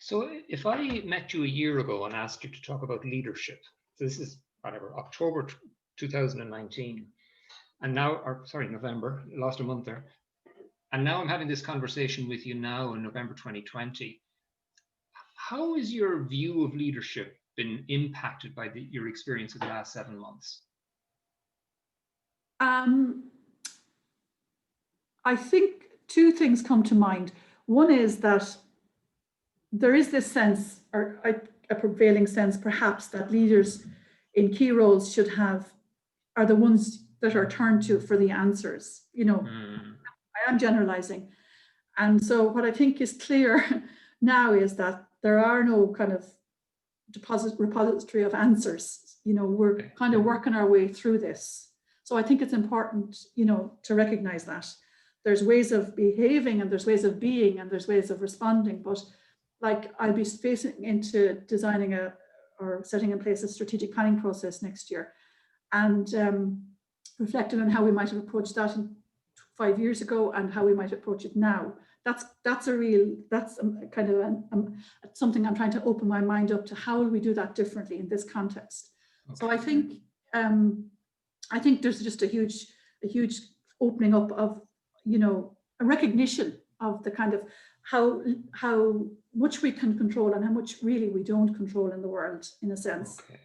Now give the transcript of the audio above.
So if I met you a year ago and asked you to talk about leadership, so this is whatever, October 2019, and now, or sorry, November, lost a month there. And now I'm having this conversation with you now in November 2020. How has your view of leadership been impacted by your experience of the last 7 months? I think two things come to mind. One is that there is this sense, or a prevailing sense perhaps, that leaders in key roles are the ones that are turned to for the answers. I am generalizing. And so what I think is clear now is that there are no kind of repository of answers. We're kind of working our way through this. So I think it's important, to recognize that there's ways of behaving and there's ways of being and there's ways of responding. But like, I'll be facing into designing or setting in place a strategic planning process next year, and reflecting on how we might have approached that 5 years ago and how we might approach it now. That's kind of something I'm trying to open my mind up to. How will we do that differently in this context? Okay. So I think there's just a huge opening up of, a recognition of the kind of how much we can control and how much really we don't control in the world, in a sense. Okay.